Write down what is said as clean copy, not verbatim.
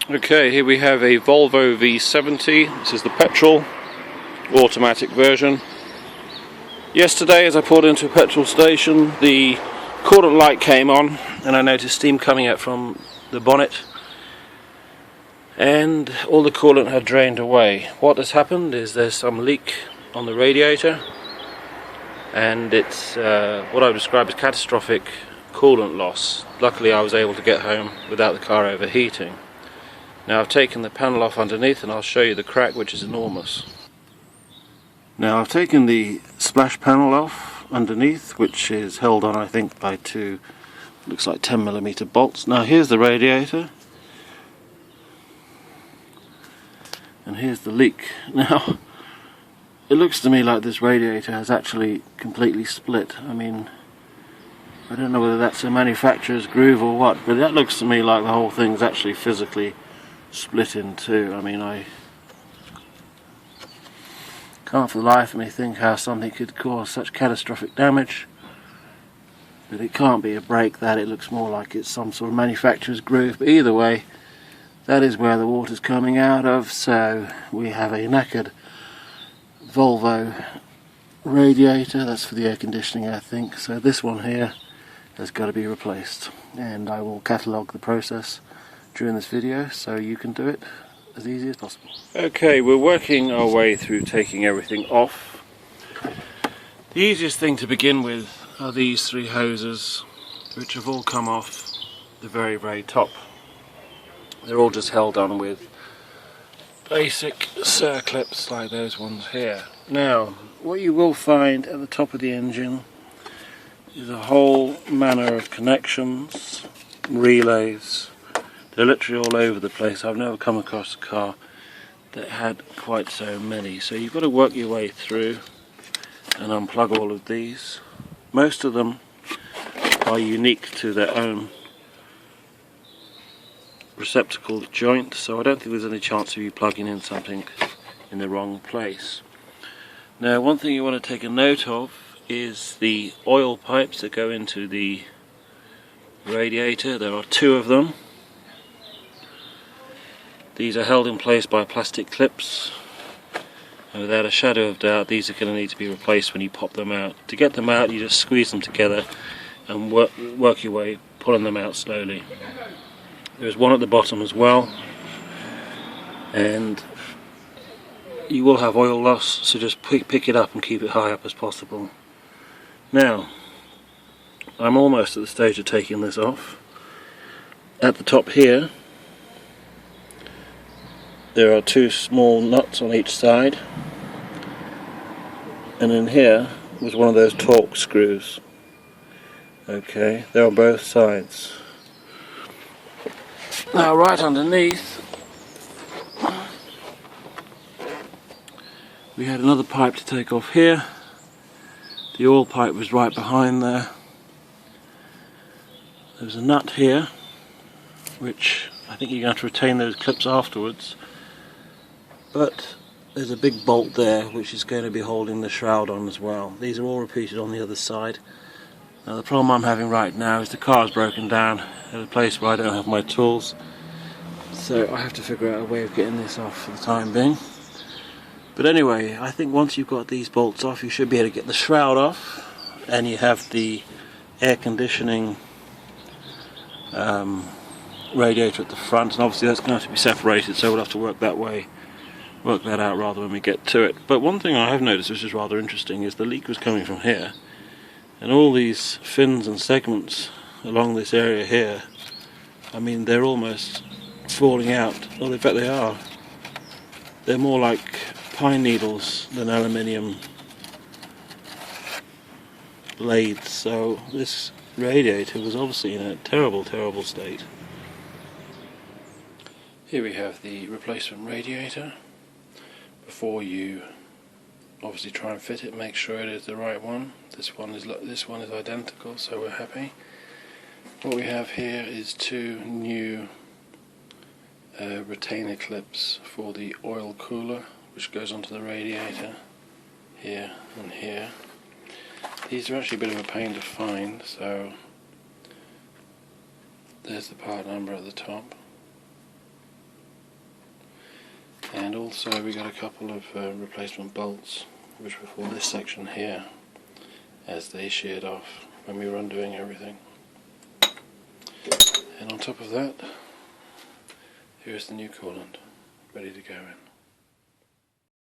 Okay, here we have a Volvo V70. This is the petrol automatic version. Yesterday, as I pulled into a petrol station, the coolant light came on and I noticed steam coming out from the bonnet and all the coolant had drained away. What has happened is there's some leak on the radiator, and it's what I would describe as catastrophic coolant loss. Luckily I was able to get home without the car overheating. Now I've taken the panel off underneath and I'll show you the crack, which is enormous. Now I've taken the splash panel off underneath, which is held on I think by two, looks like 10mm bolts. Now here's the radiator and here's the leak. Now it looks to me like this radiator has actually completely split. I mean, I don't know whether that's a manufacturer's groove or what, but that looks to me like the whole thing's actually physically split in two. I mean, I can't for the life of me think how something could cause such catastrophic damage, but it can't be a break. That it looks more like it's some sort of manufacturer's groove, but either way, that is where the water's coming out of. So we have a knackered Volvo radiator. That's for the air conditioning, I think. So this one here has got to be replaced, and I will catalogue the process during this video so you can do it as easy as possible. Okay, we're working our way through taking everything off. The easiest thing to begin with are these three hoses, which have all come off the very top. They're all just held on with basic circlips like those ones here. Now, what you will find at the top of the engine is a whole manner of connections, relays. They're literally all over the place. I've never come across a car that had quite so many. So you've got to work your way through and unplug all of these. Most of them are unique to their own receptacle joint, so I don't think there's any chance of you plugging in something in the wrong place. Now, one thing you want to take a note of is the oil pipes that go into the radiator. There are two of them. These are held in place by plastic clips, and without a shadow of doubt these are going to need to be replaced when you pop them out. To get them out, you just squeeze them together and work your way pulling them out slowly. There's one at the bottom as well, and you will have oil loss, so just pick it up and keep it high up as possible. Now, I'm almost at the stage of taking this off. At the top here there are two small nuts on each side, and in here was one of those torque screws. Okay, they're on both sides. Now right underneath we had another pipe to take off here. The oil pipe was right behind there. There's a nut here, which I think you're going to have to retain those clips afterwards. But there's a big bolt there which is going to be holding the shroud on as well. These are all repeated on the other side. Now the problem I'm having right now is the car is broken down at a place where I don't have my tools. So I have to figure out a way of getting this off for the time being. But anyway, I think once you've got these bolts off, you should be able to get the shroud off, and you have the air conditioning radiator at the front, and obviously that's going to have to be separated, so we'll have to work that out rather when we get to it. But one thing I have noticed, which is rather interesting, is the leak was coming from here, and all these fins and segments along this area here, I mean, they're almost falling out. Well, in fact they are. They're more like pine needles than aluminium blades, so this radiator was obviously in a terrible state. Here we have the replacement radiator. Before you obviously try and fit it, make sure it is the right one. This one is identical, so we're happy. What we have here is two new retainer clips for the oil cooler, which goes onto the radiator here and here. These are actually a bit of a pain to find, so there's the part number at the top. And also we got a couple of replacement bolts which were for this section here, as they sheared off when we were undoing everything. And on top of that, here's the new coolant ready to go in.